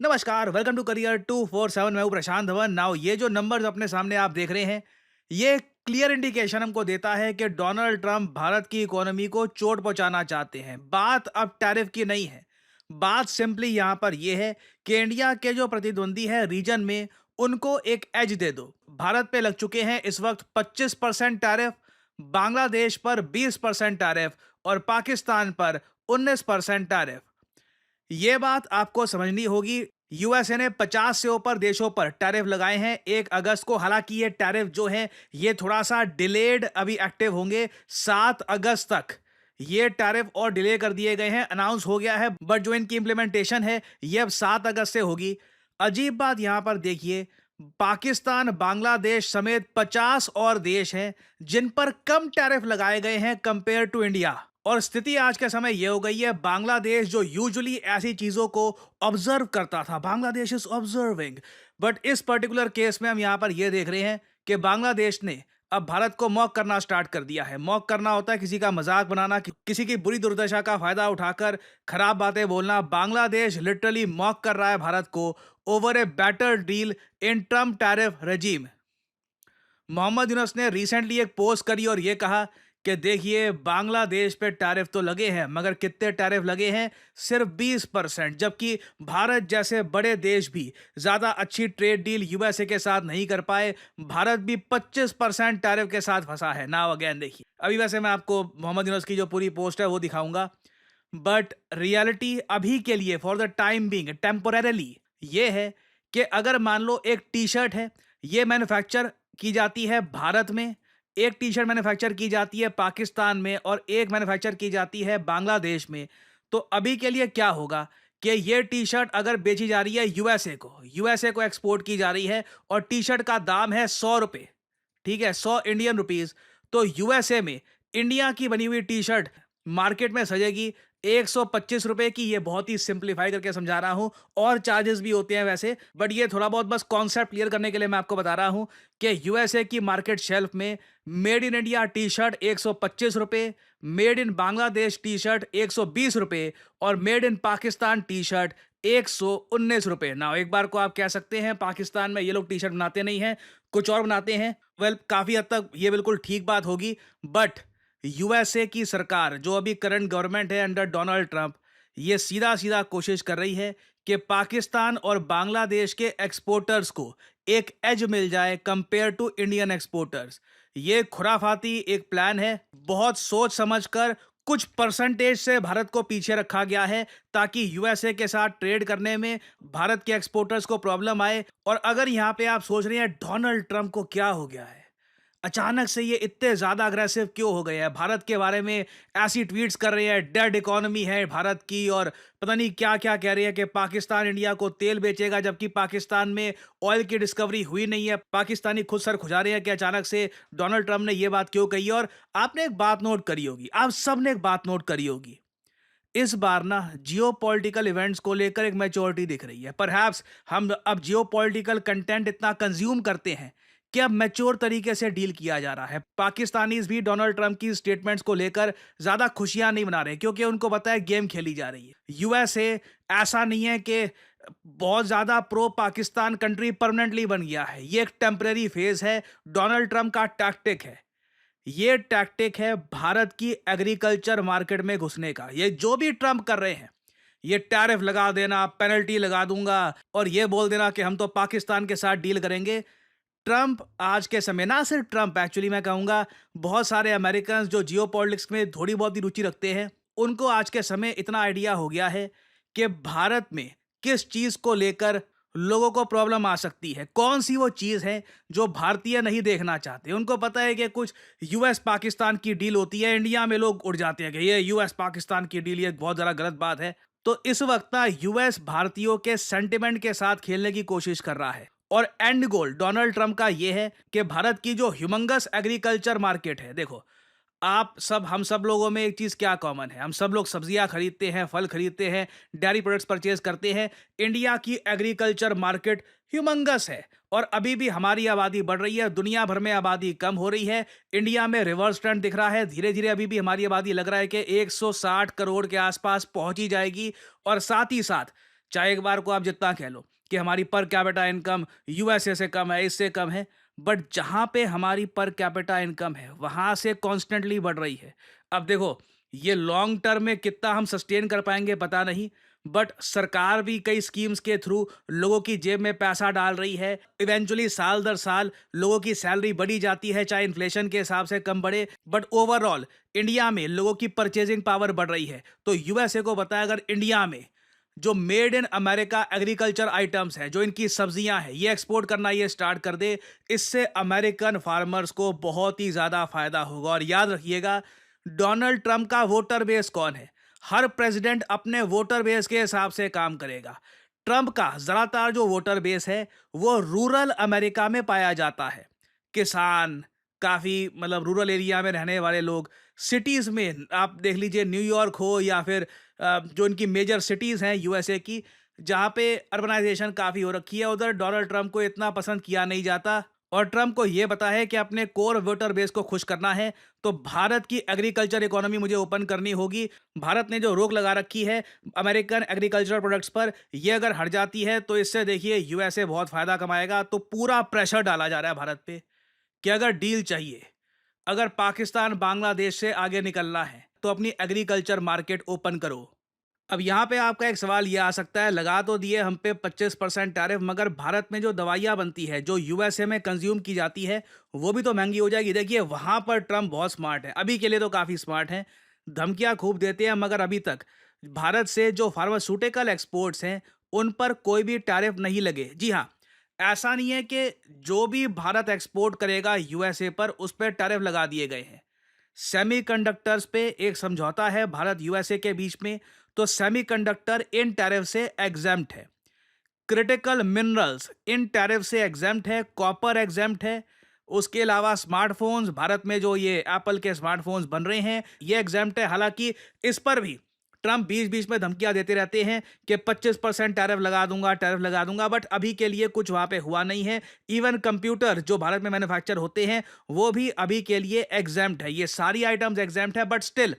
नमस्कार, welcome to career 247। मैं हूं प्रशांत धवन। नाउ ये जो नंबर्स अपने सामने आप देख रहे हैं, ये क्लियर इंडिकेशन हमको देता है कि डोनाल्ड ट्रंप भारत की इकोनॉमी को चोट पहुंचाना चाहते हैं। बात अब टैरिफ की नहीं है। बात सिंपली यहां पर यह है कि इंडिया के जो प्रतिद्वंदी है रीजन में, उनको एक एज दे दो। भारत पे लग चुके हैं इस वक्त 25% टैरिफ, बांग्लादेश पर 20% टैरिफ और पाकिस्तान पर 19% टैरिफ। ये बात आपको समझनी होगी। यूएसए ने 50 से ऊपर देशों पर टैरिफ लगाए हैं 1 अगस्त को। हालांकि ये टैरिफ जो है ये थोड़ा सा डिलेड अभी एक्टिव होंगे 7 अगस्त तक। ये टैरिफ और डिले कर दिए गए हैं, अनाउंस हो गया है, बट जो इनकी इंप्लीमेंटेशन है ये अब 7 अगस्त से होगी। अजीब बात यहां पर देखिए, पाकिस्तान, बांग्लादेश समेत 50 और देश हैं जिन पर कम टैरिफ लगाए गए हैं कंपेयर टू इंडिया। और स्थिति आज के समय यह हो गई है, बांग्लादेश जो यूजुअली ऐसी चीजों को ऑब्जर्व करता था, बांग्लादेश इज ऑब्जर्विंग, बट इस पर्टिकुलर केस में हम यहां पर यह देख रहे हैं कि बांग्लादेश ने अब भारत को मॉक करना स्टार्ट कर दिया है। मॉक करना होता है किसी का मजाक बनाना, किसी की बुरी दुर्दशा का फायदा उठाकर खराब बातें बोलना। बांग्लादेश लिटरली मॉक कर रहा है भारत को over a better deal in Trump tariff regime. Mohammad Yunus ने रिसेंटली एक पोस्ट करी और यह कहा कि देखिए, बांग्लादेश पे टैरिफ तो लगे हैं, मगर कितने टैरिफ लगे हैं? सिर्फ 20%। जबकि भारत जैसे बड़े देश भी ज्यादा अच्छी ट्रेड डील यूएसए के साथ नहीं कर पाए। भारत भी 25% टैरिफ के साथ फंसा है। नाउ अगेन देखिए, अभी वैसे मैं आपको मोहम्मद यूनुस की जो पूरी पोस्ट है वो दिखाऊंगा, बट रियलिटी अभी के लिए फॉर द टाइम बीइंग टेम्पोरेरली ये है कि अगर मान लो एक टी शर्ट है, ये मैन्युफैक्चर की जाती है भारत में, एक टी शर्ट मैन्युफैक्चर की जाती है पाकिस्तान में और एक मैन्युफैक्चर की जाती है बांग्लादेश में। तो अभी के लिए क्या होगा कि ये टी शर्ट अगर बेची जा रही है यूएसए को एक्सपोर्ट की जा रही है और टी शर्ट का दाम है 100 रुपए, ठीक है, 100 इंडियन रुपीज। तो यूएसए में इंडिया की बनी हुई टी शर्ट मार्केट में सजेगी 125 रुपए की। ये बहुत ही सिंप्लीफाई करके समझा रहा हूं, और चार्जेस भी होते हैं वैसे, बट ये थोड़ा बहुत बस कॉन्सेप्ट क्लियर करने के लिए मैं आपको बता रहा हूं कि यूएसए की मार्केट शेल्फ में made in India T shirt 125 रुपए, made in Bangladesh T shirt 120 रुपए और made in Pakistan T shirt 119 रुपए। ना एक बार को आप कह सकते हैं पाकिस्तान में ये लोग टी शर्ट बनाते नहीं हैं, कुछ और बनाते हैं। वेल, काफी हद तक ये बिल्कुल ठीक बात होगी, बट यूएसए की सरकार जो अभी करंट गवर्नमेंट है अंडर डोनाल्ड ट्रंप, ये सीधा सीधा कोशिश कर रही है कि पाकिस्तान और बांग्लादेश के एक्सपोर्टर्स को एक एज मिल जाए कंपेयर टू इंडियन एक्सपोर्टर्स। ये खुराफाती एक प्लान है, बहुत सोच समझकर कुछ परसेंटेज से भारत को पीछे रखा गया है ताकि यूएसए के साथ ट्रेड करने में भारत के एक्सपोर्टर्स को प्रॉब्लम आए। और अगर यहां पे आप सोच रहे हैं डोनाल्ड ट्रंप को क्या हो गया है, अचानक से ये इतने ज्यादा अग्रेसिव क्यों हो गए हैं, भारत के बारे में ऐसी ट्वीट्स कर रहे हैं, डेड इकोनॉमी है भारत की, और पता नहीं क्या क्या कह रहे हैं कि पाकिस्तान इंडिया को तेल बेचेगा, जबकि पाकिस्तान में ऑयल की डिस्कवरी हुई नहीं है। पाकिस्तानी खुद सर खुजा रहे हैं कि अचानक से डोनाल्ड ट्रंप ने ये बात क्यों कही। और आपने एक बात नोट करी होगी, आप सब ने एक बात नोट करी होगी, इस बार ना जियो पॉलिटिकल इवेंट्स को लेकर एक मैच्योरिटी दिख रही है। परहैप्स हम अब जियो पॉलिटिकल कंटेंट इतना कंज्यूम करते हैं कि अब मैच्योर तरीके से डील किया जा रहा है। पाकिस्तानीज भी डोनाल्ड ट्रंप की स्टेटमेंट्स को लेकर ज्यादा खुशियां नहीं मना रहे, क्योंकि उनको पता है गेम खेली जा रही है। यूएसए ऐसा नहीं है कि बहुत ज्यादा प्रो पाकिस्तान कंट्री परमानेंटली बन गया है, ये एक टेम्परेरी फेज है। डोनाल्ड ट्रंप का टैक्टिक है, ये टैक्टिक है भारत की एग्रीकल्चर मार्केट में घुसने का। ये जो भी ट्रंप कर रहे हैं, ये टैरिफ लगा देना, पेनल्टी लगा दूंगा और ये बोल देना कि हम तो पाकिस्तान के साथ डील करेंगे। ट्रंप आज के समय, ना सिर्फ ट्रंप, एक्चुअली मैं कहूंगा बहुत सारे अमेरिकन जो जियो पॉलिटिक्स में थोड़ी बहुत ही रुचि रखते हैं, उनको आज के समय इतना आइडिया हो गया है कि भारत में किस चीज को लेकर लोगों को प्रॉब्लम आ सकती है, कौन सी वो चीज है जो भारतीय नहीं देखना चाहते। उनको पता है कि कुछ यूएस पाकिस्तान की डील होती है, इंडिया में लोग उड़ जाते हैं कि ये यूएस पाकिस्तान की डील, ये बहुत ज़्यादा गलत बात है। तो इस वक्त ना यूएस भारतीयों के सेंटिमेंट के साथ खेलने की कोशिश कर रहा है, और एंड गोल डोनाल्ड ट्रंप का यह है कि भारत की जो ह्यूमंगस एग्रीकल्चर मार्केट है, देखो आप सब, हम सब लोगों में एक चीज क्या कॉमन है, हम सब लोग सब्जियां खरीदते हैं, फल खरीदते हैं, डेयरी प्रोडक्ट्स परचेज करते हैं। इंडिया की एग्रीकल्चर मार्केट ह्यूमंगस है और अभी भी हमारी आबादी बढ़ रही है, दुनिया भर में आबादी कम हो रही है। इंडिया में रिवर्स ट्रेंड दिख रहा है, धीरे धीरे अभी भी हमारी आबादी लग रहा है कि 160 करोड़ के आसपास पहुंची जाएगी। और साथ ही साथ चाहे एक बार को आप जितना कह लो कि हमारी पर कैपिटा इनकम यूएसए से कम है, इससे कम है, बट जहाँ पे हमारी पर कैपिटा इनकम है, वहाँ से कॉन्स्टेंटली बढ़ रही है। अब देखो, ये लॉन्ग टर्म में कितना हम सस्टेन कर पाएँगे पता नहीं, बट सरकार भी कई स्कीम्स के थ्रू लोगों की जेब में पैसा डाल रही है। इवेंचुअली साल दर साल लोगों की सैलरी बढ़ी जाती है, चाहे इन्फ्लेशन के हिसाब से कम बढ़े, बट ओवरऑल इंडिया में लोगों की परचेजिंग पावर बढ़ रही है। तो यूएसए को बताया, अगर इंडिया में जो made in America agriculture items हैं, जो इनकी सब्जियां हैं, ये एक्सपोर्ट करना ये स्टार्ट कर दे, इससे अमेरिकन फार्मर्स को बहुत ही ज़्यादा फायदा होगा। और याद रखिएगा, डोनाल्ड ट्रंप का वोटर बेस कौन है? हर प्रेसिडेंट अपने वोटर बेस के हिसाब से काम करेगा। ट्रंप का ज़्यादातर जो वोटर बेस है, वो रूरल अमेरिका में पाया जाता है। किसान, काफ़ी मतलब रूरल एरिया में रहने वाले लोग, सिटीज़ में आप देख लीजिए, न्यूयॉर्क हो या फिर जो इनकी मेजर सिटीज़ हैं यूएसए की, जहाँ पे अर्बनाइजेशन काफ़ी हो रखी है, उधर डोनाल्ड ट्रंप को इतना पसंद किया नहीं जाता। और ट्रंप को ये पता है कि अपने कोर वोटर बेस को खुश करना है, तो भारत की एग्रीकल्चर इकोनॉमी मुझे ओपन करनी होगी। भारत ने जो रोक लगा रखी है अमेरिकन एग्रीकल्चर प्रोडक्ट्स पर, ये अगर हट जाती है तो इससे देखिए यूएसए बहुत फ़ायदा कमाएगा। तो पूरा प्रेशर डाला जा रहा है भारत पे कि अगर डील चाहिए, अगर पाकिस्तान बांग्लादेश से आगे निकलना है, तो अपनी एग्रीकल्चर मार्केट ओपन करो। अब यहाँ पे आपका एक सवाल ये आ सकता है, लगा तो दिए हम पे 25% टैरिफ, मगर भारत में जो दवाइयाँ बनती है, जो यूएसए में कंज्यूम की जाती है, वो भी तो महंगी हो जाएगी। देखिए, वहाँ पर ट्रम्प बहुत स्मार्ट है, अभी के लिए तो काफ़ी स्मार्ट हैं, धमकियाँ खूब देते हैं, मगर अभी तक भारत से जो फार्मास्यूटिकल एक्सपोर्ट्स हैं, उन पर कोई भी टैरिफ नहीं लगे। जी हाँ, ऐसा नहीं है कि जो भी भारत एक्सपोर्ट करेगा यूएसए पर, उस पर टैरिफ लगा दिए गए हैं। सेमीकंडक्टर्स पे एक समझौता है भारत यूएसए के बीच में, तो सेमीकंडक्टर इन टैरिफ से एग्जेम्प्ट है। क्रिटिकल मिनरल्स इन टैरिफ से एग्जेम्प्ट है, कॉपर एग्जेम्प्ट है। उसके अलावा स्मार्टफोन्स, भारत में जो ये एप्पल के स्मार्टफोन्स बन रहे हैं, ये एग्जेम्प्ट है। हालांकि इस पर भी ट्रंप बीच बीच में धमकियां देते रहते हैं कि 25% टैरिफ लगा दूंगा, टैरिफ लगा दूंगा, बट अभी के लिए कुछ वहां पे हुआ नहीं है। इवन कंप्यूटर जो भारत में मैन्युफैक्चर होते हैं, वो भी अभी के लिए एग्जेम्प्ट है। ये सारी आइटम्स एग्जेम्प्ट है, बट स्टिल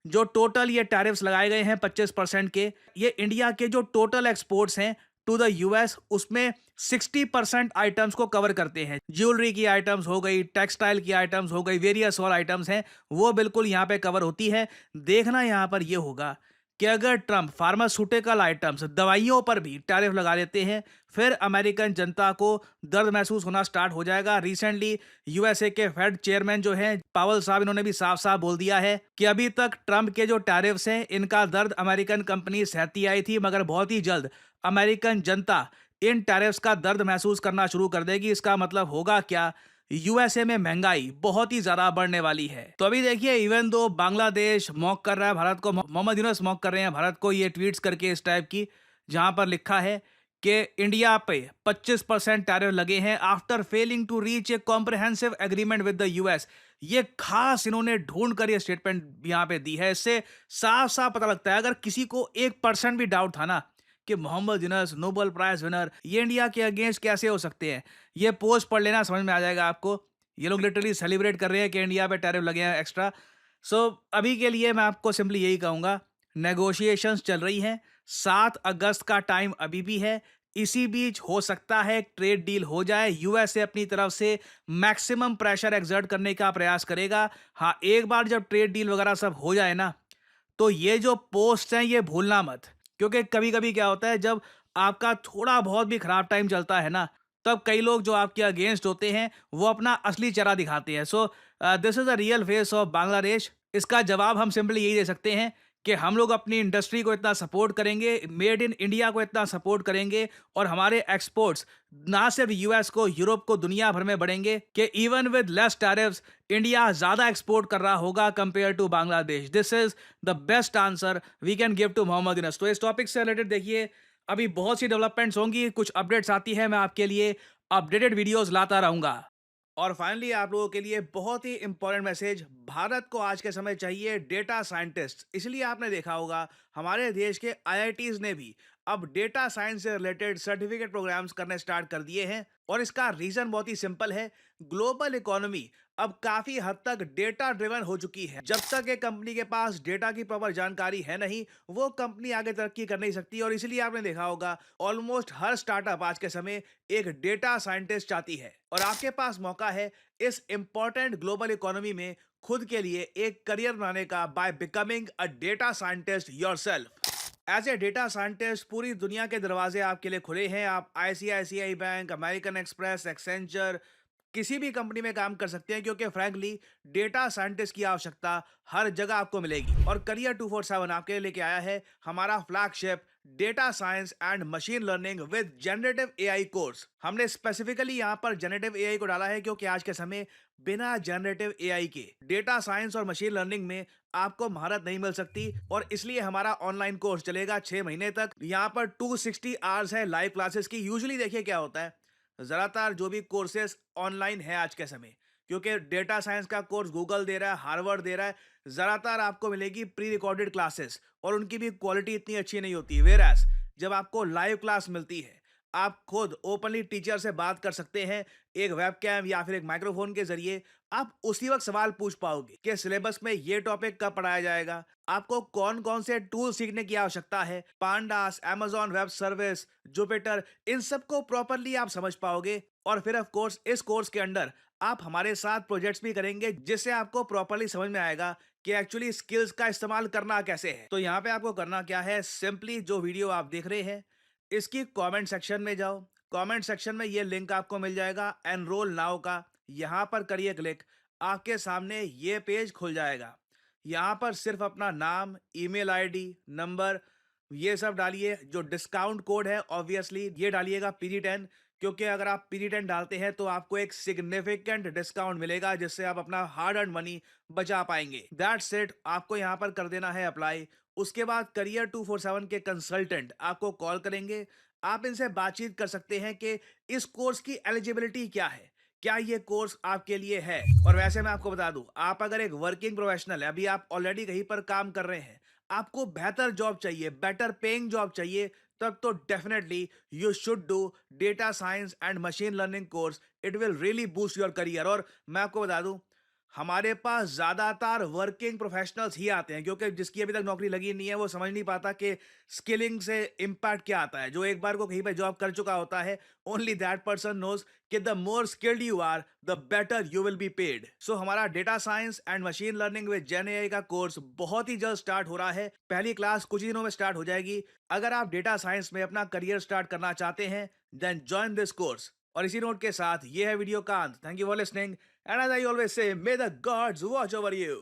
जो टोटल ये टैरिफ्स लगाए गए हैं 25% के, ये इंडिया के जो टोटल एक्सपोर्ट्स हैं टू द यूएस, उसमें 60% आइटम्स को कवर करते हैं। ज्वेलरी की आइटम्स हो गई, टेक्सटाइल की आइटम्स हो गई, वेरियस और आइटम्स हैं, वो बिल्कुल यहाँ पे कवर होती है। देखना यहाँ पर ये होगा कि अगर ट्रंप फार्मास्यूटिकल आइटम्स, दवाइयों पर भी टैरिफ लगा देते हैं, फिर अमेरिकन जनता को दर्द महसूस होना स्टार्ट हो जाएगा। रिसेंटली यूएसए के फेड चेयरमैन जो हैं पावल साहब, इन्होंने भी साफ साफ बोल दिया है कि अभी तक ट्रंप के जो टैरिफ्स हैं, इनका दर्द अमेरिकन कंपनी सहती आई थी, मगर बहुत ही जल्द अमेरिकन जनता इन टैरिफ्स का दर्द महसूस करना शुरू कर देगी। इसका मतलब होगा क्या? यूएसए में महंगाई बहुत ही ज्यादा बढ़ने वाली है। तो अभी देखिए, इवन दो बांग्लादेश मॉक कर रहा है भारत को, मोहम्मद यूनस मॉक कर रहे हैं भारत को, ये ट्वीट्स करके इस टाइप की, जहां पर लिखा है कि इंडिया पे 25% टैरिफ लगे हैं after failing to reach a comprehensive agreement with the US. ये खास इन्होंने ढूंढ कर ये स्टेटमेंट यहाँ पे दी है। इससे साफ साफ पता लगता है, अगर किसी को 1% भी डाउट था ना कि Mohammad Yunus Nobel prize winner ये इंडिया के अगेंस्ट कैसे हो सकते हैं, ये पोस्ट पढ़ लेना, समझ में आ जाएगा आपको। ये लोग लिटरली सेलिब्रेट कर रहे हैं कि इंडिया पे टैरिफ लगे हैं एक्स्ट्रा। सो अभी के लिए मैं आपको सिंपली यही कहूंगा, नेगोशिएशंस चल रही हैं, 7 अगस्त का टाइम अभी भी है। इसी बीच हो सकता है ट्रेड डील हो जाए। यूएसए अपनी तरफ से मैक्सिमम प्रेशर एक्सर्ट करने का प्रयास करेगा। हाँ, एक बार जब ट्रेड डील वगैरह सब हो जाए ना, तो ये जो पोस्ट हैं ये भूलना मत, क्योंकि कभी कभी क्या होता है, जब आपका थोड़ा बहुत भी खराब टाइम चलता है ना, तब कई लोग जो आपके अगेंस्ट होते हैं, वो अपना असली चेहरा दिखाते हैं। So this is a real face of Bangladesh. इसका जवाब हम सिंपली यही दे सकते हैं कि हम लोग अपनी इंडस्ट्री को इतना सपोर्ट करेंगे, मेड इन इंडिया को इतना सपोर्ट करेंगे, और हमारे एक्सपोर्ट्स ना सिर्फ यूएस को, यूरोप को, दुनिया भर में बढ़ेंगे कि even with less tariffs India ज्यादा एक्सपोर्ट कर रहा होगा compare to Bangladesh. This is the best answer we can give to Mohammad Yunus. तो इस टॉपिक से रिलेटेड देखिए, अभी बहुत सी डेवलपमेंट्स होंगी, कुछ अपडेट्स आती है, मैं आपके लिए अपडेटेड वीडियोस लाता रहूंगा। और फाइनली आप लोगों के लिए बहुत ही इंपॉर्टेंट मैसेज, भारत को आज के समय चाहिए डेटा साइंटिस्ट। इसलिए आपने देखा होगा हमारे देश के आईआईटीज ने भी अब डेटा साइंस से रिलेटेड सर्टिफिकेट प्रोग्राम्स करने स्टार्ट कर दिए हैं। और इसका रीजन बहुत ही सिंपल है, ग्लोबल इकोनॉमी अब काफी हद तक डेटा ड्रिवन हो चुकी है। जब तक एक कंपनी के पास डेटा की प्रॉपर जानकारी है नहीं, वो कंपनी आगे तरक्की कर नहीं सकती। और इसलिए आपने देखा होगा ऑलमोस्ट हर स्टार्टअप आज के समय एक डेटा साइंटिस्ट चाहती है। और आपके पास मौका है इस इंपॉर्टेंट ग्लोबल इकोनॉमी में खुद के लिए एक करियर बनाने का by becoming a data scientist yourself. As a data scientist पूरी दुनिया के दरवाजे आपके लिए खुले हैं। आप ICICI bank, American Express, Accenture, किसी भी कंपनी में काम कर सकते हैं, क्योंकि फ्रैंकली डेटा साइंटिस्ट की आवश्यकता हर जगह आपको मिलेगी। और करियर 247 आपके लिए लेके आया है हमारा flagship data science and machine learning with generative AI course. हमने स्पेसिफिकली यहाँ पर जनरेटिव एआई को डाला है क्योंकि आज के समय बिना जनरेटिव एआई के डेटा साइंस और मशीन लर्निंग में आपको महारत नहीं मिल सकती। और इसलिए हमारा ऑनलाइन कोर्स चलेगा 6 महीने तक। यहाँ पर 260 आवर्स है लाइव क्लासेस की। यूजुअली देखिए क्या होता है, ज़्यादातर जो भी कोर्सेस ऑनलाइन है आज के समय, क्योंकि डेटा साइंस का कोर्स गूगल दे रहा है, हार्वर्ड दे रहा है, ज़्यादातर आपको मिलेगी प्री रिकॉर्डेड क्लासेस और उनकी भी क्वालिटी इतनी अच्छी नहीं होती। वेयरएज़ जब आपको लाइव क्लास मिलती है, आप खुद ओपनली टीचर से बात कर सकते हैं, एक वेबकैम या फिर एक माइक्रोफोन के जरिए। आप उसी वक्त सवाल पूछ पाओगे कि सिलेबस में ये टॉपिक कब पढ़ाया जाएगा, आपको कौन कौन से टूल सीखने की आवश्यकता है, Pandas, amazon web service, Jupyter, इन सबको प्रॉपरली आप समझ पाओगे। और फिर ऑफ कोर्स इस कोर्स के अंडर आप हमारे साथ प्रोजेक्ट्स भी करेंगे, जिससे आपको प्रॉपरली समझ में आएगा कि एक्चुअली स्किल्स का इस्तेमाल करना कैसे है। तो यहाँ पे आपको करना क्या है, सिंपली जो वीडियो आप देख रहे हैं इसकी कमेंट सेक्शन में जाओ। कमेंट सेक्शन में ये लिंक आपको मिल जाएगा एनरोल नाउ का, यहाँ पर करिए क्लिक। आपके सामने ये पेज खुल जाएगा। यहाँ पर सिर्फ अपना नाम, ईमेल आईडी, नंबर, ये सब डालिए। जो डिस्काउंट कोड है ऑब्वियसली ये डालिएगा PD10, क्योंकि अगर आप PD10 डालते हैं तो आपको एक सिग्निफिकेंट डिस्काउंट मिलेगा, जिससे आप अपना हार्ड अर्न मनी बचा पाएंगे। दैट्स इट, आपको यहाँ पर कर देना है अप्लाई। उसके बाद करियर 247 के कंसल्टेंट आपको कॉल करेंगे। आप इनसे बातचीत कर सकते हैं कि इस कोर्स की एलिजिबिलिटी क्या है, क्या ये कोर्स आपके लिए है। और वैसे मैं आपको बता दूं, आप अगर एक वर्किंग प्रोफेशनल है, अभी आप ऑलरेडी कहीं पर काम कर रहे हैं, आपको बेहतर जॉब चाहिए, बेटर पेइंग जॉब चाहिए, तब तो definitely you should do data science and machine learning course. It will really boost your career. और मैं आपको बता दूं, हमारे पास ज्यादातर वर्किंग प्रोफेशनल्स ही आते हैं, क्योंकि जिसकी अभी तक नौकरी लगी नहीं है वो समझ नहीं पाता कि स्किलिंग से इम्पैक्ट क्या आता है। जो एक बार को कहीं पे जॉब कर चुका होता है, ओनली दैट पर्सन नोज कि the more skilled you are the better you will be paid. So हमारा data science and machine learning with Gen AI का कोर्स बहुत ही जल्द स्टार्ट हो रहा है। पहली क्लास कुछ ही दिनों में स्टार्ट हो जाएगी। अगर आप डेटा साइंस में अपना करियर स्टार्ट करना चाहते हैं, देन ज्वाइन दिस कोर्स। और इसी नोट के साथ ये है वीडियो का अंत। Thank you for listening, and as I always say, may the gods watch over you.